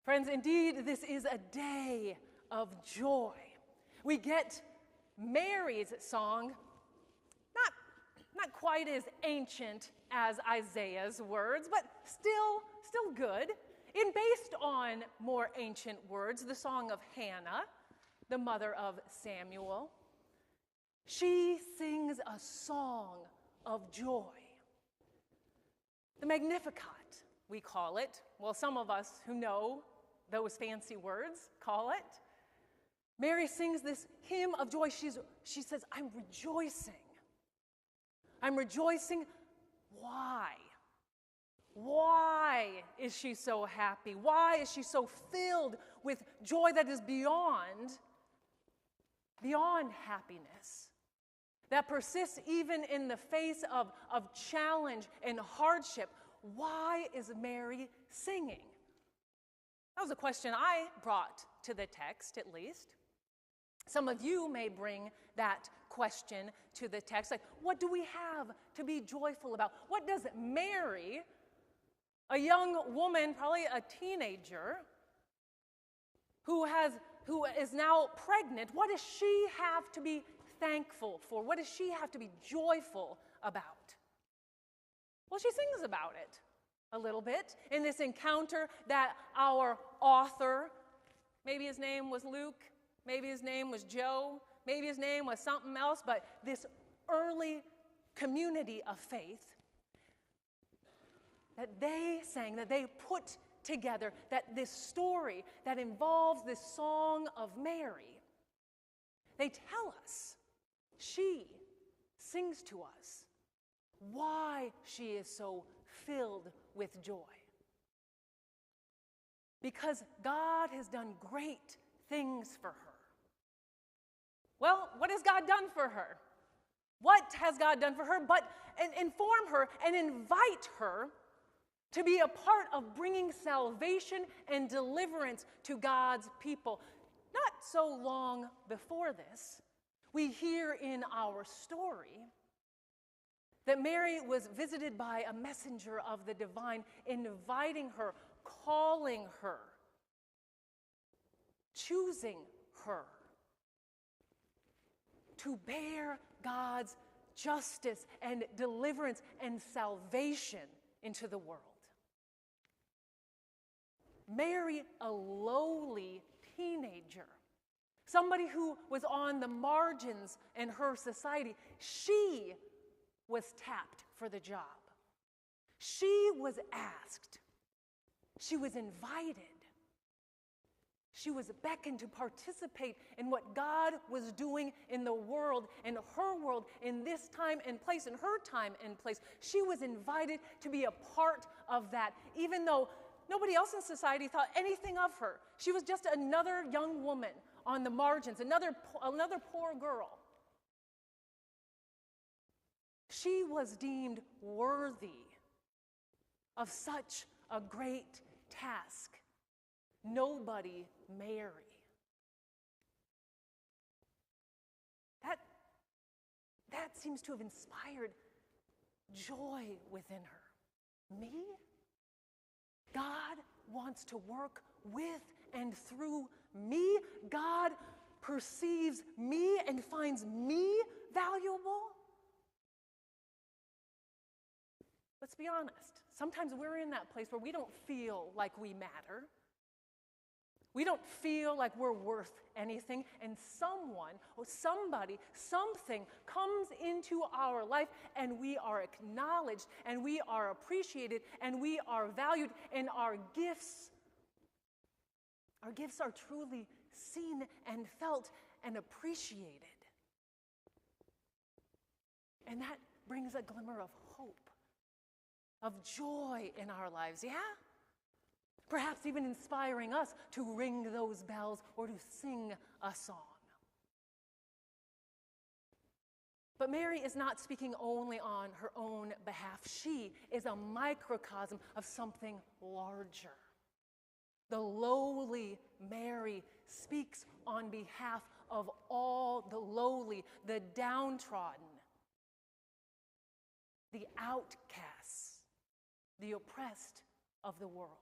Friends, indeed, this is a day of joy. We get Mary's song, not quite as ancient as Isaiah's words, but still good. And based on more ancient words, the song of Hannah, the mother of Samuel, she sings a song of joy. The Magnificat, we call it. Well, some of us who know those fancy words call it. Mary sings this hymn of joy. She says, I'm rejoicing. I'm rejoicing. Why? Why is she so happy? Why is she so filled with joy that is beyond happiness, that persists even in the face of challenge and hardship? Why is Mary singing? That was a question I brought to the text, at least. Some of you may bring that question to the text, like, what do we have to be joyful about? What does Mary, a young woman, probably a teenager, who is now pregnant, what does she have to be thankful for? What does she have to be joyful about? Well, she sings about it a little bit in this encounter that our author, maybe his name was Luke, maybe his name was Joe, maybe his name was something else, but this early community of faith that they sang, that they put together, that this story that involves this song of Mary, they tell us, she sings to us why she is so filled with joy. Because God has done great things for her. Well, what has God done for her? What has God done for her but inform her and invite her to be a part of bringing salvation and deliverance to God's people? Not so long before this, we hear in our story that Mary was visited by a messenger of the divine, inviting her, calling her, choosing her to bear God's justice and deliverance and salvation into the world. Mary, a lowly teenager, somebody who was on the margins in her society, she was tapped for the job. She was asked. She was invited. She was beckoned to participate in what God was doing in the world, in her world, in this time and place, in her time and place. She was invited to be a part of that, even though nobody else in society thought anything of her. She was just another young woman on the margins, another poor girl. She was deemed worthy of such a great task. Nobody Mary. That seems to have inspired joy within her. Me? God wants to work with and through me. God perceives me and finds me valuable. Let's be honest. Sometimes we're in that place where we don't feel like we matter. We don't feel like we're worth anything, and someone or somebody, something comes into our life, and we are acknowledged, and we are appreciated, and we are valued, and our gifts are truly seen and felt and appreciated. And that brings a glimmer of hope, of joy in our lives, yeah? Perhaps even inspiring us to ring those bells or to sing a song. But Mary is not speaking only on her own behalf. She is a microcosm of something larger. The lowly Mary speaks on behalf of all the lowly, the downtrodden, the outcasts, the oppressed of the world.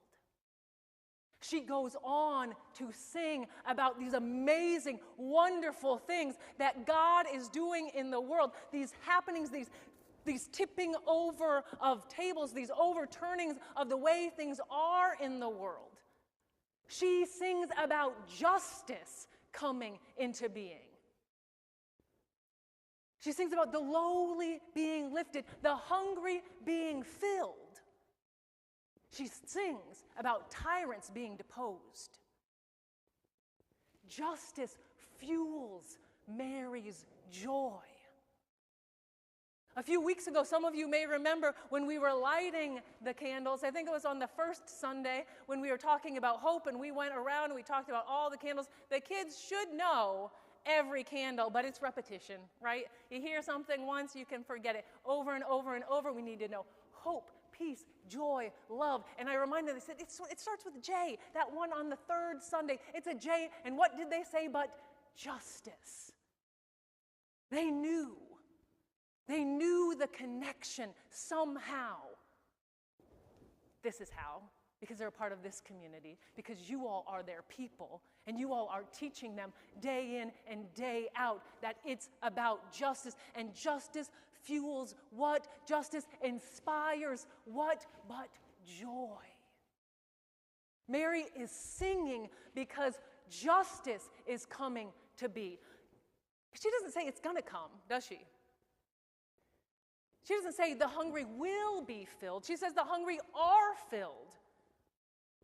She goes on to sing about these amazing, wonderful things that God is doing in the world, these happenings, these tipping over of tables, these overturnings of the way things are in the world. She sings about justice coming into being. She sings about the lowly being lifted, the hungry being filled. She sings about tyrants being deposed. Justice fuels Mary's joy. A few weeks ago, some of you may remember when we were lighting the candles, I think it was on the first Sunday when we were talking about hope, and we went around and we talked about all the candles. The kids should know every candle, but it's repetition, right? You hear something once, you can forget it over and over and over. We need to know hope, peace, joy, love. And I reminded them, they said, it starts with J. That one on the third Sunday, it's a J. And what did they say but justice? They knew the connection somehow. This is how. Because they're a part of this community, because you all are their people, and you all are teaching them day in and day out that it's about justice, and justice fuels what? Justice inspires what but joy. Mary is singing because justice is coming to be. She doesn't say it's going to come, does she? She doesn't say the hungry will be filled. She says the hungry are filled.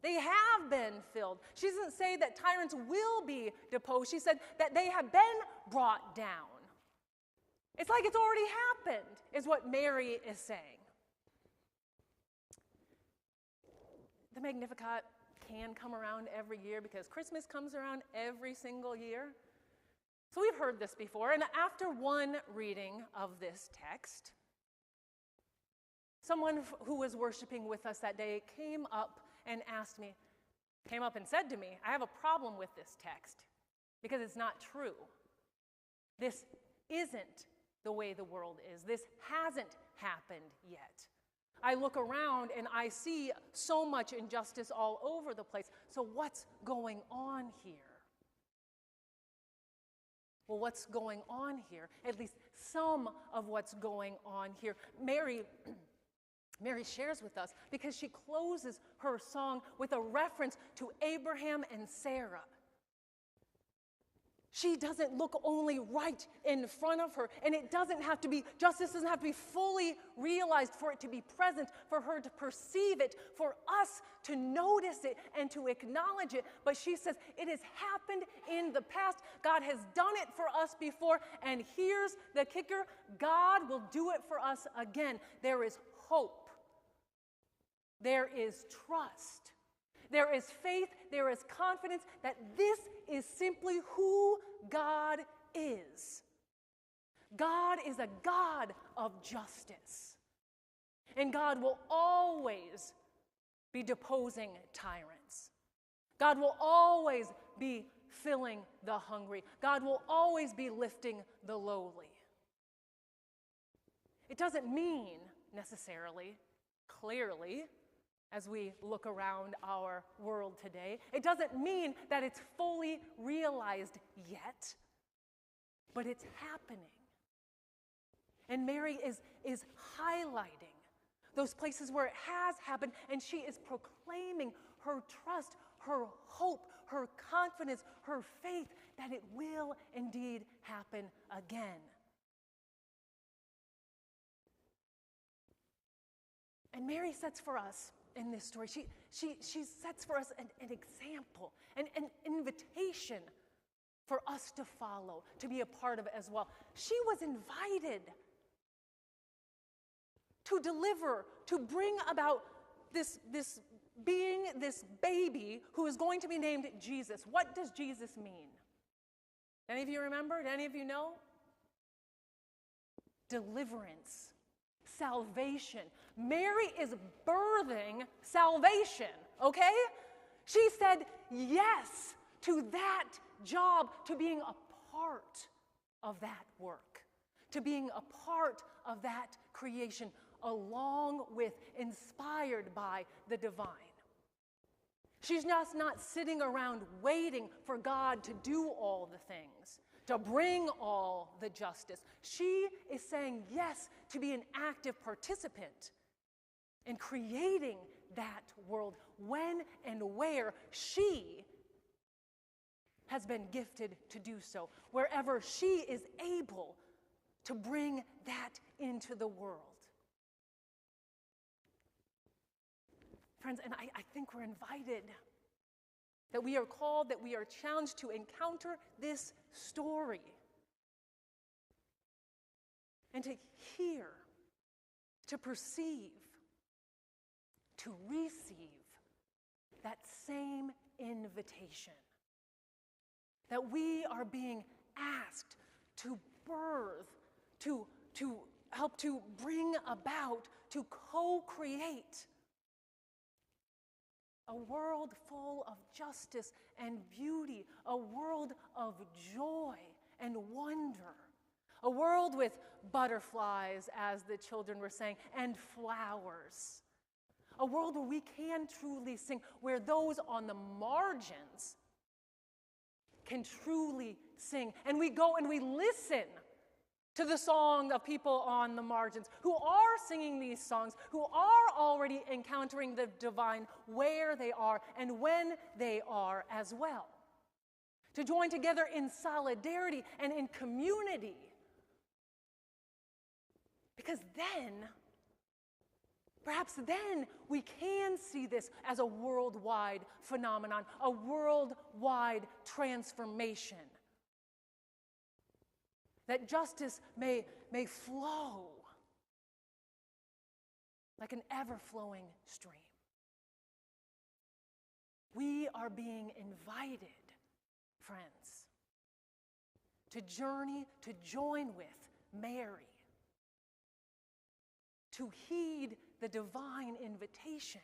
They have been filled. She doesn't say that tyrants will be deposed. She said that they have been brought down. It's like it's already happened, is what Mary is saying. The Magnificat can come around every year because Christmas comes around every single year. So we've heard this before, and after one reading of this text, someone who was worshiping with us that day came up and said to me, I have a problem with this text because it's not true. This isn't the way the world is. This hasn't happened yet. I look around and I see so much injustice all over the place. So what's going on here? Well, what's going on here? At least some of what's going on here. Mary shares with us because she closes her song with a reference to Abraham and Sarah. She doesn't look only right in front of her, and justice doesn't have to be fully realized for it to be present, for her to perceive it, for us to notice it and to acknowledge it. But she says it has happened in the past. God has done it for us before, and here's the kicker: God will do it for us again. There is hope. There is trust. There is faith. There is confidence that this is simply who God is. God is a God of justice. And God will always be deposing tyrants. God will always be filling the hungry. God will always be lifting the lowly. It doesn't mean necessarily, clearly, as we look around our world today, it doesn't mean that it's fully realized yet, but it's happening. And Mary is highlighting those places where it has happened, and she is proclaiming her trust, her hope, her confidence, her faith that it will indeed happen again. And Mary sets for us in this story, she sets for us an example, an invitation for us to follow, to be a part of as well. She was invited to deliver, to bring about this being, this baby who is going to be named Jesus. What does Jesus mean? Any of you remember? Do any of you know? Deliverance. Salvation. Mary is birthing salvation, okay? She said yes to that job, to being a part of that work, to being a part of that creation, along with, inspired by the divine. She's just not sitting around waiting for God to do all the things, to bring all the justice. She is saying yes to be an active participant in creating that world when and where she has been gifted to do so, wherever she is able to bring that into the world. Friends, and I think we're invited, that we are called, that we are challenged to encounter this story and to hear, to perceive, to receive that same invitation. That we are being asked to birth, to help to bring about, to co-create a world full of justice and beauty, a world of joy and wonder, a world with butterflies, as the children were saying, and flowers, a world where we can truly sing, where those on the margins can truly sing. And we go and we listen to the song of people on the margins who are singing these songs, who are already encountering the divine where they are and when they are as well. To join together in solidarity and in community. Because then, perhaps then, we can see this as a worldwide phenomenon, a worldwide transformation. That justice may flow like an ever-flowing stream. We are being invited, friends, to journey, to join with Mary, to heed the divine invitation,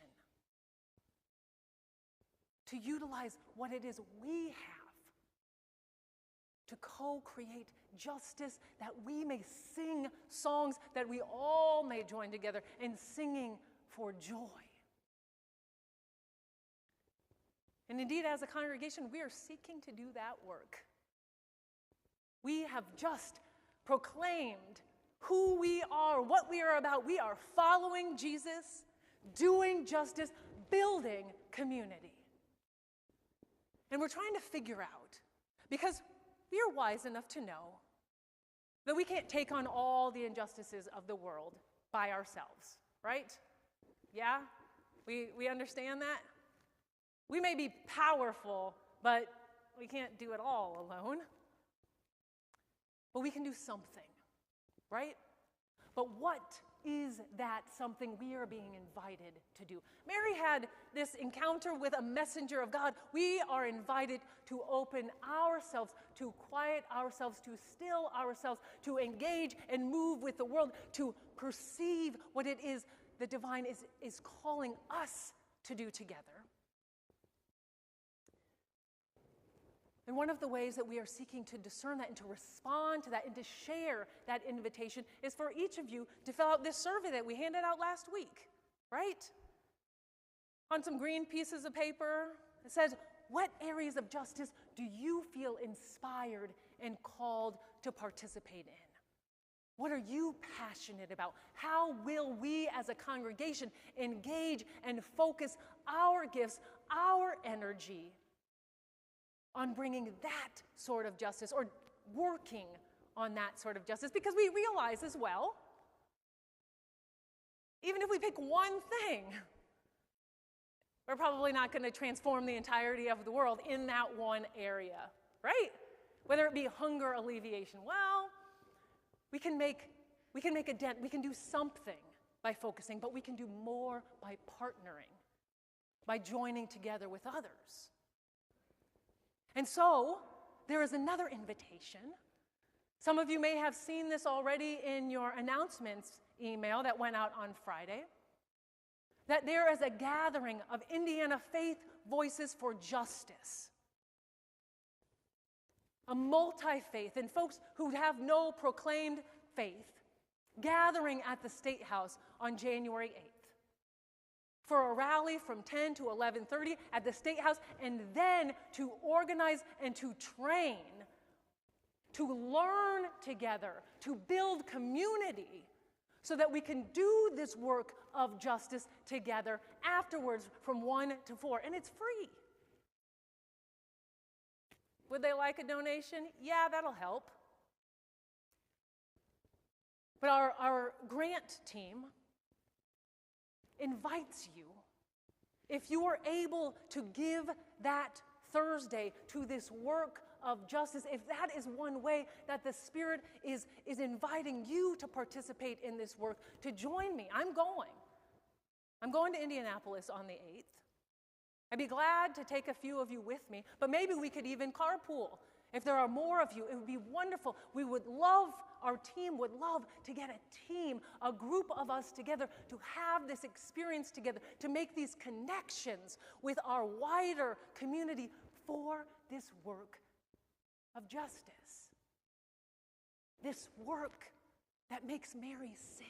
to utilize what it is we have, to co-create justice, that we may sing songs that we all may join together in singing for joy. And indeed, as a congregation, we are seeking to do that work. We have just proclaimed who we are, what we are about. We are following Jesus, doing justice, building community. And we're trying to figure out, because we are wise enough to know that we can't take on all the injustices of the world by ourselves, right? Yeah? We understand that? We may be powerful, but we can't do it all alone. But we can do something, right? But what is that something we are being invited to do? Mary had this encounter with a messenger of God. We are invited to open ourselves, to quiet ourselves, to still ourselves, to engage and move with the world, to perceive what it is the divine is calling us to do together. And one of the ways that we are seeking to discern that and to respond to that and to share that invitation is for each of you to fill out this survey that we handed out last week, right? On some green pieces of paper, it says, what areas of justice do you feel inspired and called to participate in? What are you passionate about? How will we as a congregation engage and focus our gifts, our energy on bringing that sort of justice, or working on that sort of justice? Because we realize as well, even if we pick one thing, we're probably not going to transform the entirety of the world in that one area, right? Whether it be hunger alleviation, well, we can make a dent, we can do something by focusing, but we can do more by partnering, by joining together with others. And so, there is another invitation. Some of you may have seen this already in your announcements email that went out on Friday, that there is a gathering of Indiana Faith Voices for Justice, a multi-faith, and folks who have no proclaimed faith, gathering at the State House on January 8th. for a rally from 10 to 11:30 at the State House, and then to organize and to train, to learn together, to build community so that we can do this work of justice together afterwards from 1 to 4. And it's free. Would they like a donation? Yeah, that'll help. But our grant team invites you, if you are able to give that Thursday to this work of justice, if that is one way that the Spirit is inviting you to participate in this work, to join me. I'm going to Indianapolis on the 8th. I'd be glad to take a few of you with me, but maybe we could even carpool. If there are more of you, it would be wonderful. Our team would love to get a team, a group of us together, to have this experience together, to make these connections with our wider community for this work of justice. This work that makes Mary sing.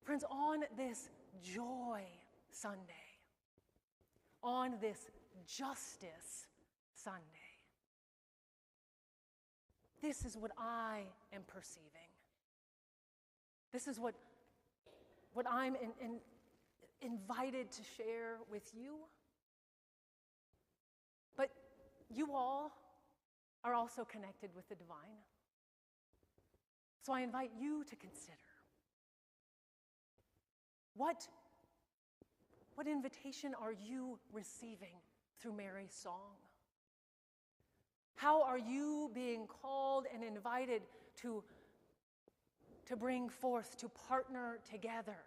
Friends, on this Joy Sunday, on this Justice Sunday, this is what I am perceiving. This is what I'm invited to share with you. But you all are also connected with the divine. So I invite you to consider what invitation are you receiving through Mary's song? How are you being called and invited to bring forth, to partner together,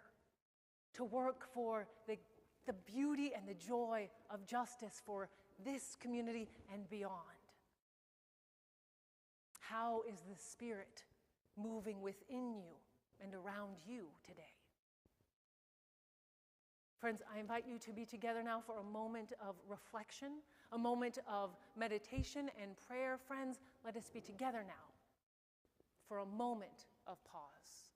to work for the beauty and the joy of justice for this community and beyond? How is the Spirit moving within you and around you today? Friends, I invite you to be together now for a moment of reflection, a moment of meditation and prayer. Friends, let us be together now for a moment of pause.